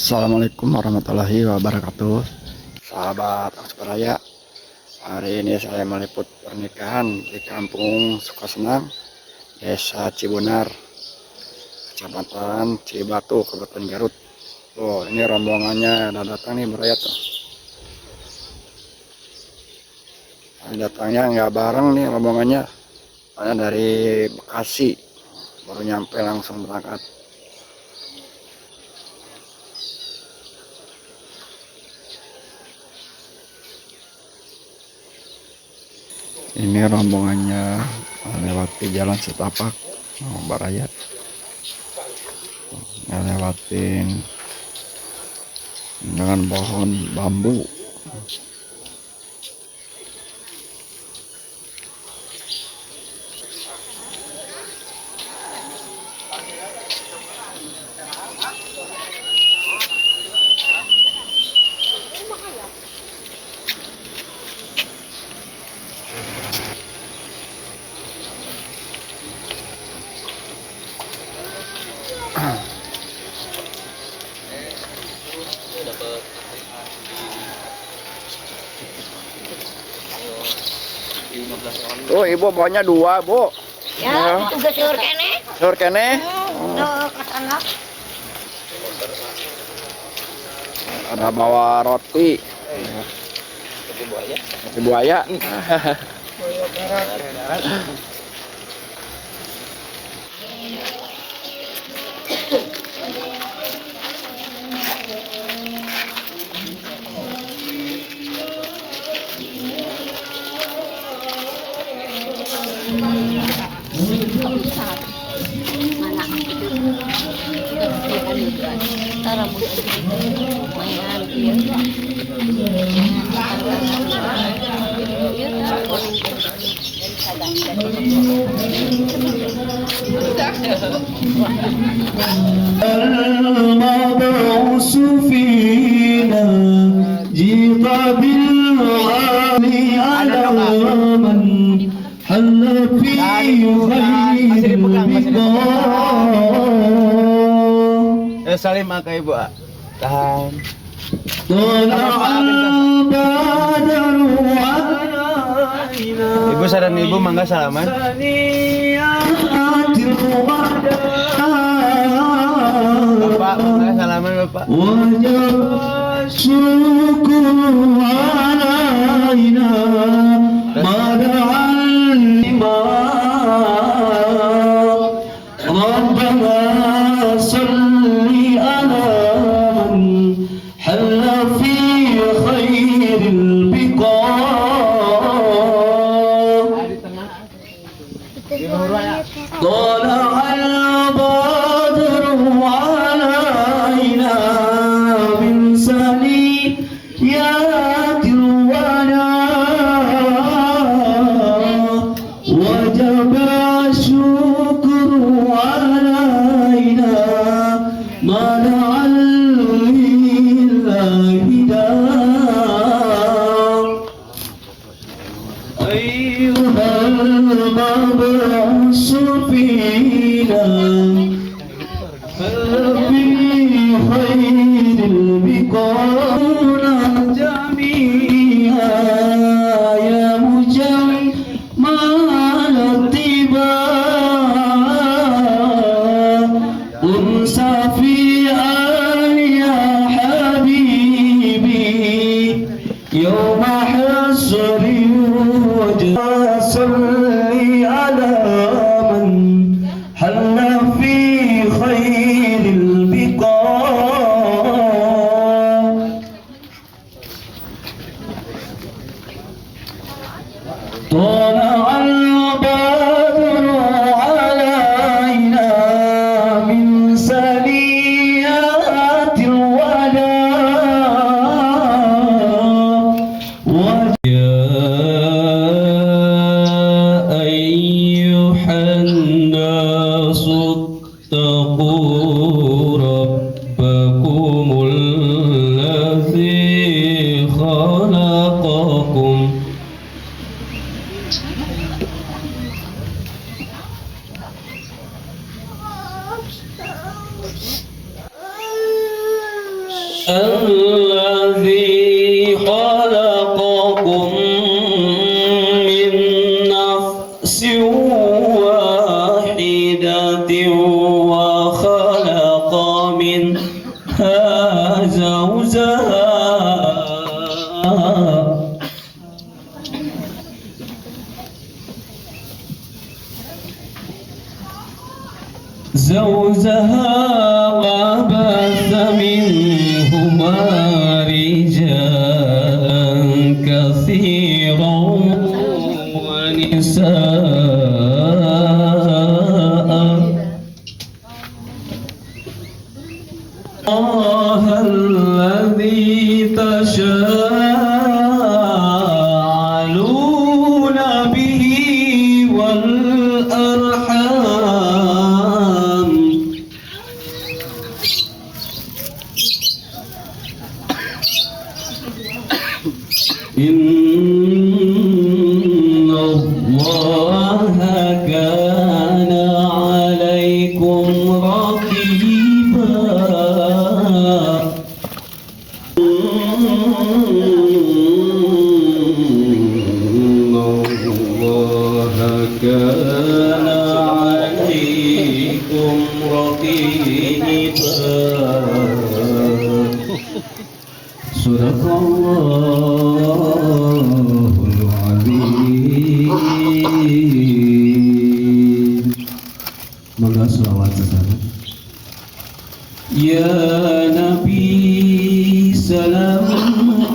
Assalamualaikum warahmatullahi wabarakatuh. Sahabat Aksperaya, hari ini saya meliput pernikahan di Kampung Sukasenang, Desa Cibunar, Kecamatan Cibatu, Kabupaten Garut. Tuh, ini rombongannya udah datang nih berayat tuh. Datangnya nggak bareng nih rombongannya, soalnya dari Bekasi, baru nyampe langsung berangkat. Ini rombongannya melewati jalan setapak barayat, ngelewatin dengan pohon bambu. Tuh ibu bawanya dua bu. Ya, juga seur kene. Seur kene. Tuh kesana. Ada bawa roti. Roti buaya. المبعوث فينا جيط بالعالي على من حل في خير البقاء. Salim ke ibu. Tahan. طلع البدر علينا. Ibu saran ibu mangga salaman. Bapak mangga salaman bapak. وجب الشكر علينا ما دعا الإمام ربنا صل على من حل في خير البقاء طلع البدر علينا من ثنيات الوداع وجب الشكر علينا ما دعا لله داع أيها المبعوث فينا في خير البقاء جميعا يا مجمل الطباع انسى في يا حبيبي يوم حصر وجه صلي على من حل في خير البقاء طلع البدر علينا من ثنيات الذي خلقكم من نفس واحدة وخلق منها زوجها وبث منهما رجالا كثيرا ونساء الله الذي تشاءلون به والأرحام إن الله كان عليكم رقيبا إن الله كان عليكم رقيبا صدق الله العظيم. Moga selawat sesama. Ya Nabi salam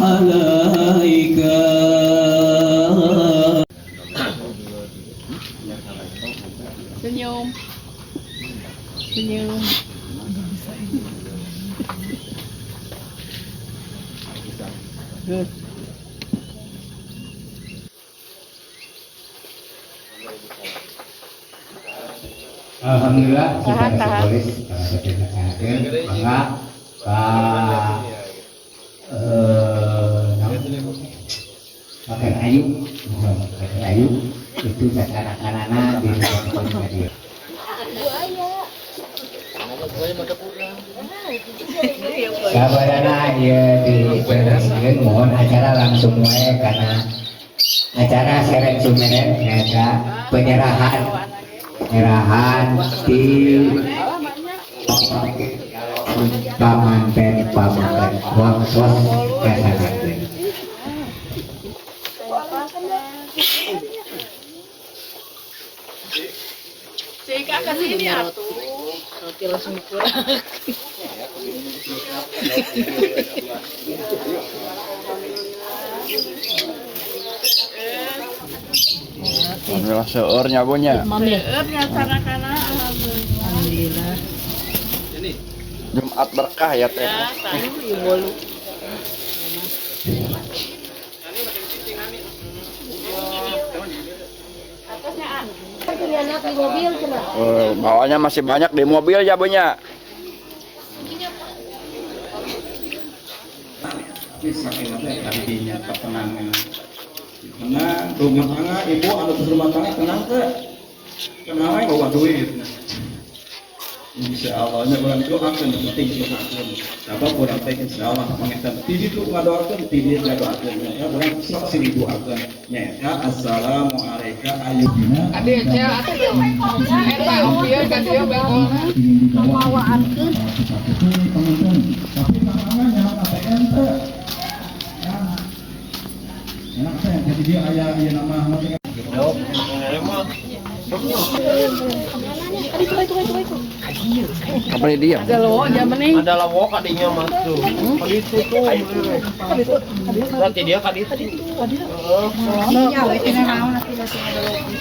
alaika. Senyum. Senyum. Alhamdulillah kita Tahan, tahan. polis bangga Pakai ayu itu anak-anak di dia. Sabarana dia di mohon acara langsung wae karena acara seret sumeren nyata penyerahan di pamanten waktos kesehatan. Cika ke sini atuh. Nanti langsung kurang. Alhamdulillah seurnya punya. Seurnya sana-sana alhamdulillah. Jumat berkah ya teh. Ya, tahu ieu bolu. Bawanya masih banyak di mobil ya punya. Kisah ini artinya ketenangan. Tenang, rumah tangga, ibu anu terus rumah tangga tenang ke. Kenapa bawa duit? Insya Allahnya orang itu akan penting doakan. Sebab orang teh insya Allah mengesan tidi itu ngadoakan, tidi ngadoakan. Ya orang sok sini doakan. Ya assalamualaikum ayyuhina. Adik cel atuh eta bieu ka dieu bekolna. Mawaankeun. Tapi tangannya ATM teh. Enak teh jadi dia aya nama Apa ini dia? Ada lo jamane. Ada lawok kadinya mah tuh. Kadi itu tuh. Nanti dia kadi tadi. Iya, we tina naon atuh da sing ada lagi.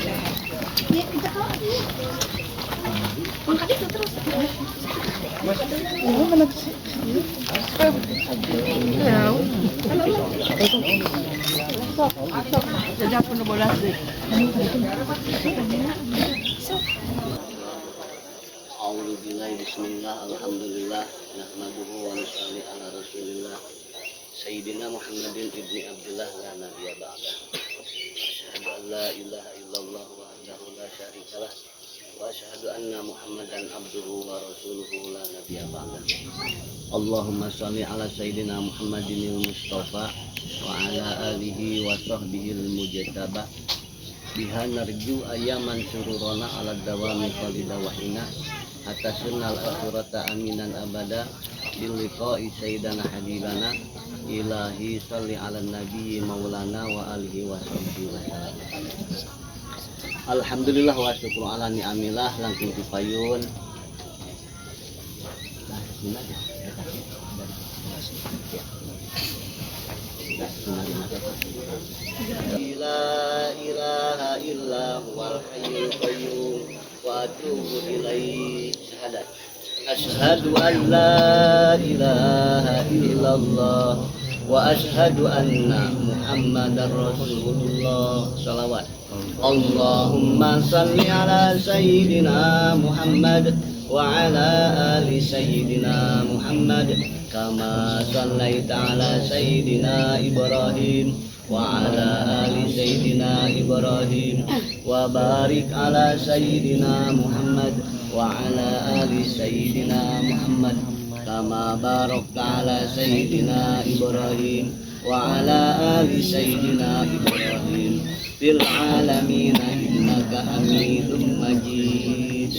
Jajak pun bolas deh. A'udzubillahi bismillah alhamdulillah nahmaduhu wa nusalli ala rasulillah sayyidina Muhammadin ibni Abdullah la nabiyya ba'da asyhadu an la ilaha illallah wahdahu la syarikalah wa asyhadu anna Muhammadan abduhu wa rasuluhu la nabiyya ba'da Allahumma sholli ala sayyidina Muhammadinil Mustafa wa ala alihi wa sahbihil mujtaba biha narju ayaman sururona ala dawami khalida wa hina hatta sunnal akhirata aminan abada bil liqa'i sayyidina habibana ilahi sholli ala nabi maulana wa alihi wa sahbihi wa sallam. Alhamdulillah wa syukur ala ni'amillah langkung dipayun. La ilaha illa huwal hayyul qayyum wa atubu ilaihi syahadat. Asyhadu an la ilaha illallah wa asyhadu anna Muhammadar Rasulullah. Shalawat. Allahumma salli ala sayyidina Muhammad wa ala ali sayyidina Muhammad kama sallaita ala sayyidina Ibrahim wa ala ali sayyidina Ibrahim wa barik ala sayyidina Muhammad wa ala ali sayyidina Muhammad kama barakta ala sayyidina Ibrahim wa ala ali sayyidina Ibrahim fil alamin innaka Hamidum Majid.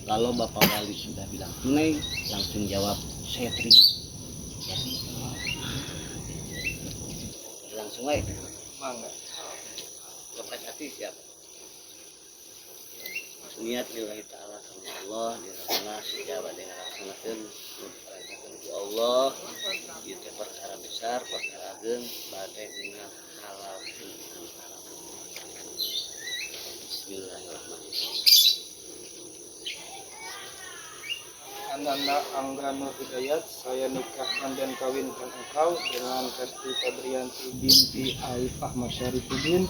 Kalau Bapak Wali sudah bilang tunai, langsung jawab saya terima. Ya. Langsung aja. Mangga. Lepas hati siap. Niat lillahi ta'ala sama Allah, dirahmah sejawab dengan laksanakan memperhatikan ku Allah. Itu perkara besar, perkara gen, badai dengan halal. Bismillahirrahmanirrahim. Ananda Angga Nur Hidayat, saya nikahkan dan kawinkan engkau dengan Kesti Febrianti binti Aif Ahmad Syarifuddin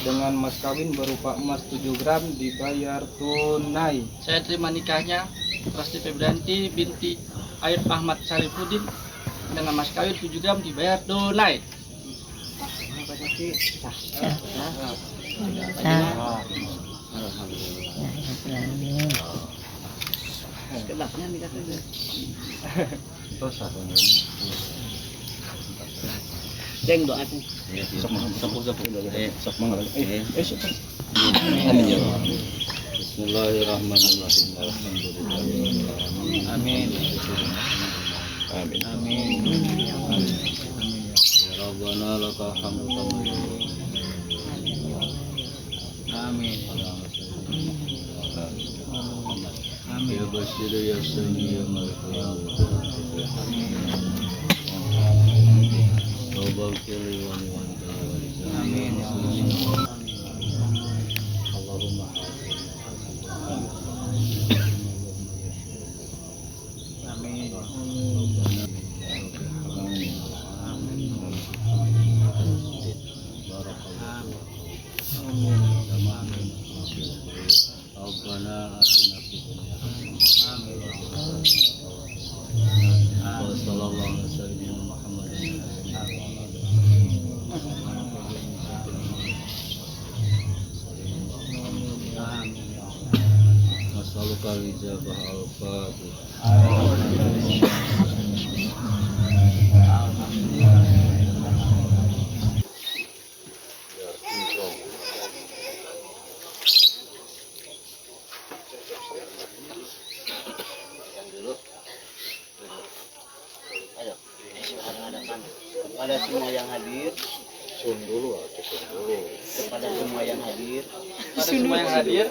dengan mas kawin berupa emas 7 gram dibayar tunai. Saya terima nikahnya Kesti Febrianti binti Aif Ahmad Syarifuddin dengan mas kawin 7 gram dibayar tunai. Kedapnya nih katanya. Ceng doa aku. Bismillahirrahmanirrahim. Amin. Amin. Amin. Ya Rabbana lakal hamdu. Amin. Ya Bashir ya Sami ya Malik ya Amin. Allahumma amin. Rabbana atina fid dunya hasanah wa sallallahu alaihi wasallam Muhammadin masaluka ijabah al-fatih. Kepada semua yang hadir, kepada semua yang hadir,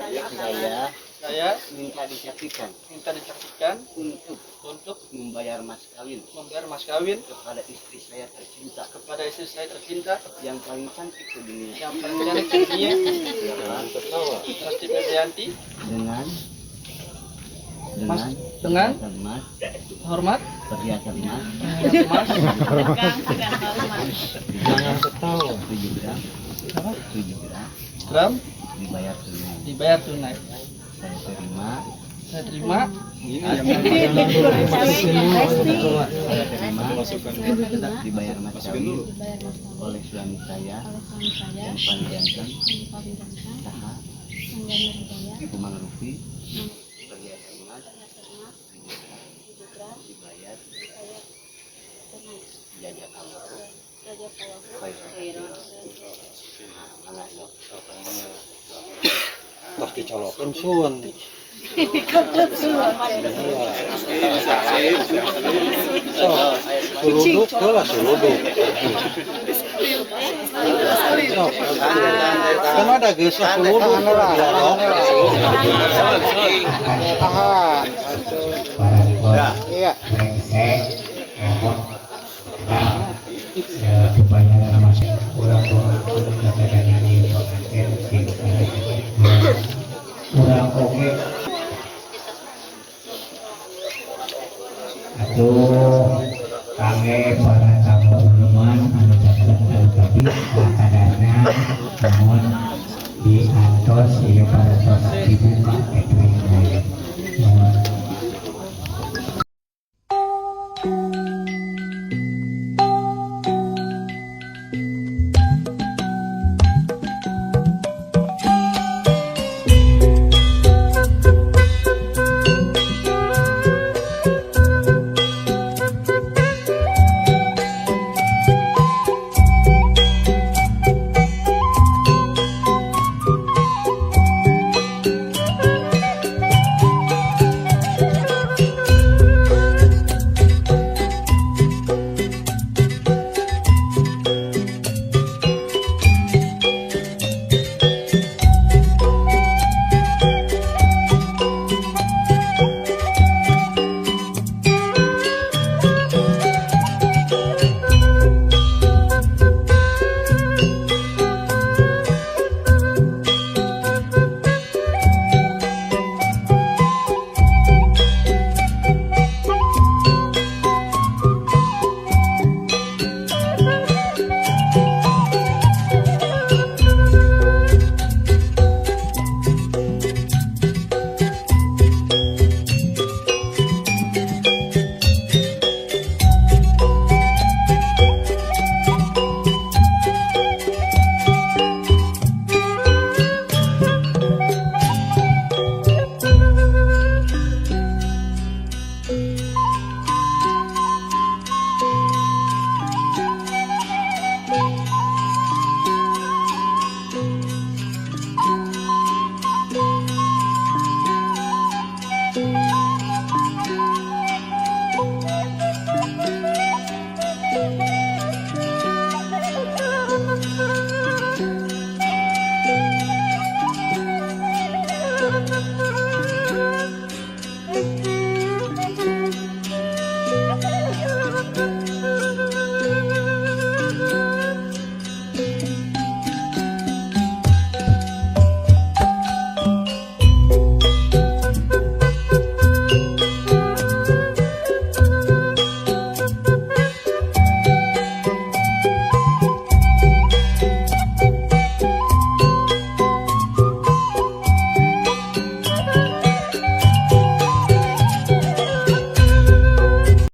saya minta disaksikan untuk membayar mas kawin kepada istri saya tercinta yang paling cantik di dunia, Kesti Febrianti dengan hormat perhiasan emas Jangan ketawa 7 gram dibayar tunai. Saya terima dibayar mas kawin oleh suami saya yang paling ganteng Saha Kumang Rufi perhiasan emas jazakallahu khairan. Mana dok? Tos dicolokeun sun. Suluduk lah suluduk. Kan ada geus suluduk. Tahan. Iya. Kebanyakan masyarakat orang-orang katakan ini pengantin kurang oke. Atuh kami para tamu uluman anu datang tapi kadarnya namun diantos ieu para